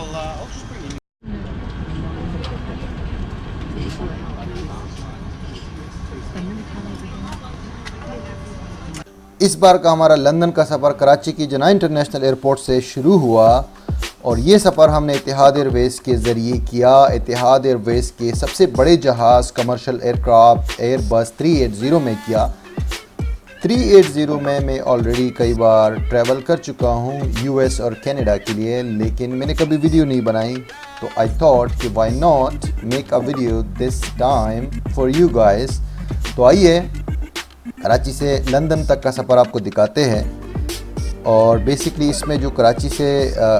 I'll just bring you. इस बार का हमारा लंदन का सफ़र कराची की जना इंटरनेशनल एयरपोर्ट से शुरू हुआ और ये सफ़र हमने इतिहाद एयरवेज़ के ज़रिए किया। इतिहाद एयरवेज़ के सबसे बड़े जहाज़ कमर्शियल एयरक्राफ्ट एयरबस 380 में किया। 380 में मैं ऑलरेडी कई बार ट्रैवल कर चुका हूँ यूएस और कनाडा के लिए, लेकिन मैंने कभी वीडियो नहीं बनाई, तो आई थॉट कि why not make a video this time for you guys. तो आइए कराची से लंदन तक का सफ़र आपको दिखाते हैं। और बेसिकली इसमें जो कराची से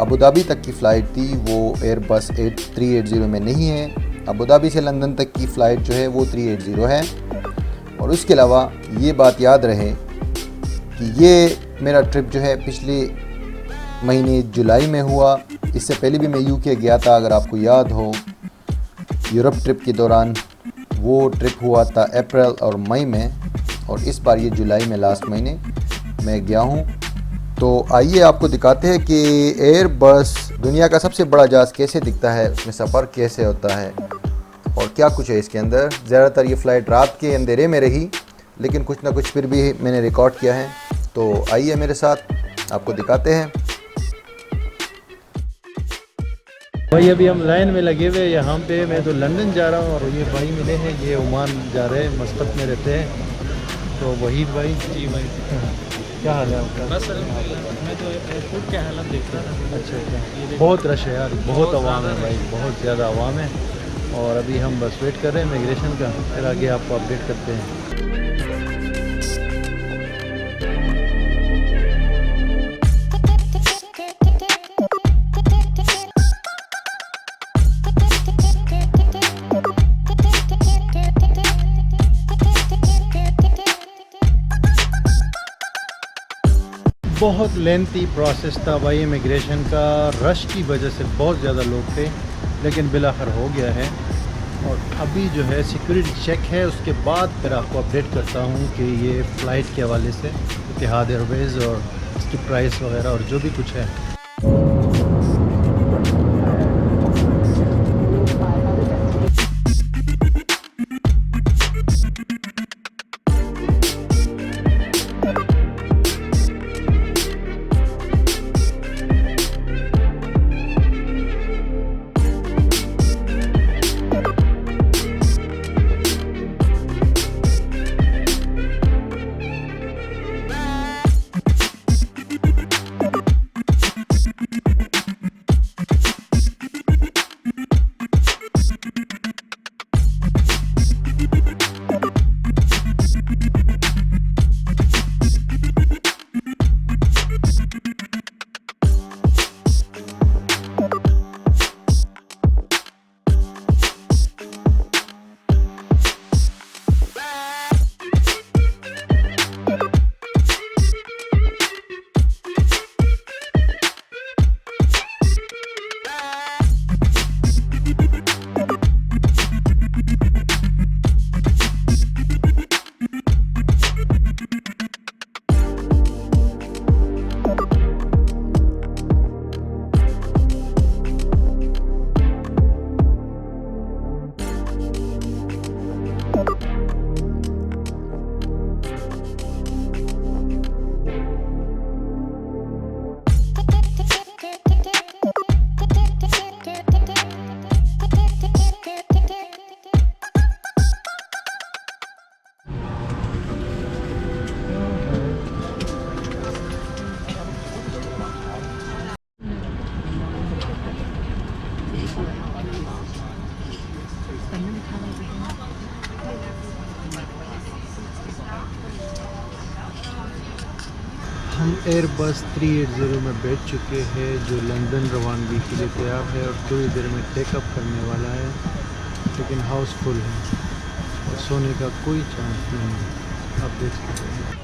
अबू धाबी तक की फ़्लाइट थी वो एयरबस 380 में नहीं है। अबू धाबी से लंदन तक की फ़्लाइट जो है वो 380 है। और उसके अलावा ये बात याद रहे कि ये मेरा ट्रिप जो है पिछले महीने जुलाई में हुआ। इससे पहले भी मैं यूके गया था, अगर आपको याद हो। यूरोप ट्रिप के दौरान वो ट्रिप हुआ था अप्रैल और मई में, और इस बार ये जुलाई में लास्ट महीने मैं गया हूँ। तो आइए आपको दिखाते हैं कि एयरबस दुनिया का सबसे बड़ा जहाज़ कैसे दिखता है, उसमें सफ़र कैसे होता है और क्या कुछ है इसके अंदर। ज़्यादातर ये फ़्लाइट रात के अंधेरे में रही, लेकिन कुछ ना कुछ फिर भी मैंने रिकॉर्ड किया है। तो आइए मेरे साथ आपको दिखाते हैं। भाई अभी हम लाइन में लगे हुए यहाँ पे। मैं तो लंदन जा रहा हूँ और ये भाई मिले हैं, ये ओमान जा रहे हैं, मस्कत में रहते हैं। तो वहीद भाई। जी भाई क्या हाल है आपका? बस मैं तो एयरपोर्ट के हालत देख रहा था। अच्छा, बहुत रश है यार, बहुत आवाम है भाई, बहुत ज़्यादा आवाम है। और अभी हम बस वेट कर रहे हैं इमिग्रेशन का, फिर आगे आपको अपडेट करते हैं। बहुत लेंथी प्रोसेस था भाई इमिग्रेशन का, रश की वजह से बहुत ज़्यादा लोग थे, लेकिन बिलाखिर हो गया है। और अभी जो है सिक्योरिटी चेक है, उसके बाद फिर आपको अपडेट करता हूँ कि ये फ़्लाइट के हवाले से इतिहाद एयरवेज़ और इसकी प्राइस वगैरह और जो भी कुछ है। हम एयरबस 380 में बैठ चुके हैं, जो लंदन रवानगी के लिए तैयार है और थोड़ी देर में टेकअप करने वाला है, लेकिन हाउसफुल है और सोने का कोई चांस नहीं है। आप देख सकते हैं।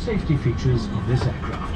safety features of this aircraft.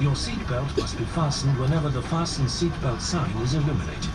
Your seatbelt must be fastened whenever the fasten seatbelt sign is illuminated.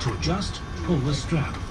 To adjust, pull the strap.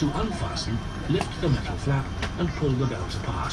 To unfasten, lift the metal flap and pull the belt apart.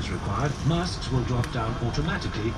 is required, masks will drop down automatically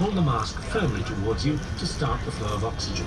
Pull the mask firmly towards you to start the flow of oxygen.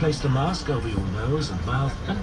Place the mask over your nose and mouth and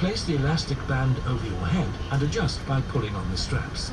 Place the elastic band over your head and adjust by pulling on the straps.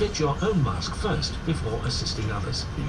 Fit your own mask first before assisting others.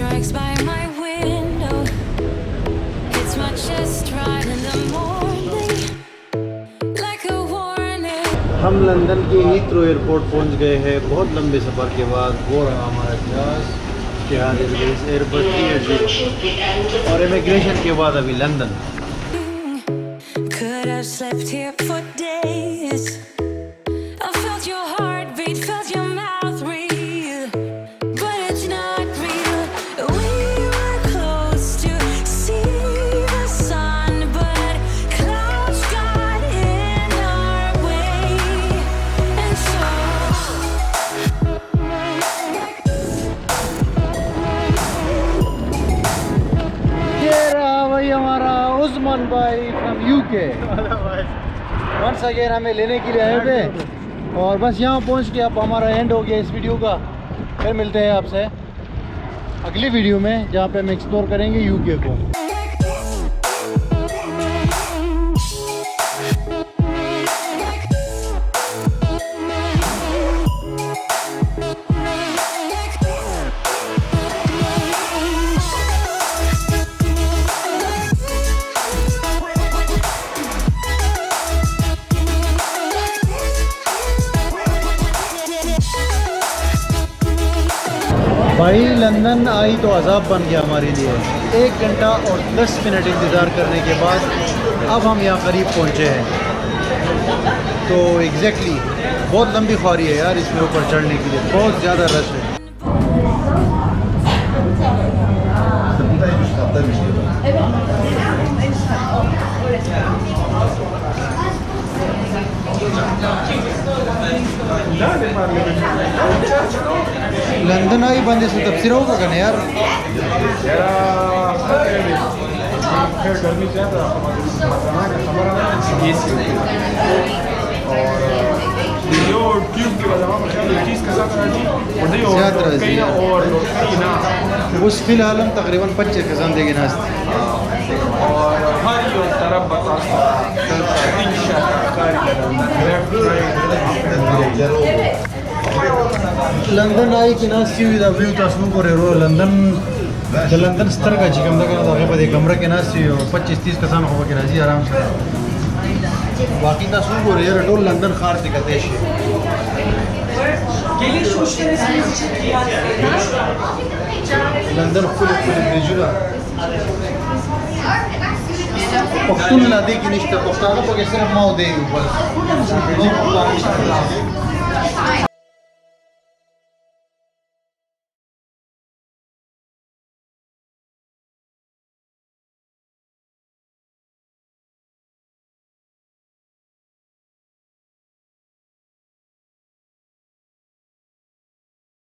Strikes by my window. It's my chest right in the morning, like a warning. हम London के Heathrow airport पहुंच गए हैं बहुत लंबे सफ़र के बाद। वो रहा हमारा इतिहास इतिहाद एयरवेज एयरबस 380 और इमिग्रेशन के बाद अभी London. Could have slept here for days. I felt your heartbeat, felt your mouth breathe, but it's not real. We were close to see the sun, but clouds got in our way, and so ये रहा भाई हमारा उस्मान भाई from UK. Once again हमें लेने के लिए आए थे और बस यहाँ पहुँच के अब हमारा एंड हो गया इस वीडियो का। फिर मिलते हैं आपसे अगली वीडियो में जहाँ पे हम एक्सप्लोर करेंगे यूके को। भाई लंदन आई तो अजाब बन गया हमारे लिए। 1 घंटा और 10 मिनट इंतज़ार करने के बाद अब हम यहाँ करीब पहुँचे हैं। तो एग्जैक्टली बहुत लंबी ख्वारी है यार इसमें ऊपर चढ़ने के लिए, बहुत ज़्यादा रश है। लंदन आई बंदे से तफसीर होगा क्या यार? गर्मी ज़्यादा और ट्यूब के बाद हम चीज़ का और उस फिलहाल हम तकरीबन 25 खजान देंगे नाश्ते और हर तरफ बता लंदन आई कि नास्ती हुई व्यू तस्वीर को रो लंदन लंदन स्तर का चिकम लगा कमरा के नास्ती 25-30 कसान हो के राजी आराम से बाकी तस्वीर को रे टोल लंदन खार से कतेश लंदन खुले ब्रिजुला पख्तून नदी की निश्चित पख्ताना को कैसे माओ दे ऊपर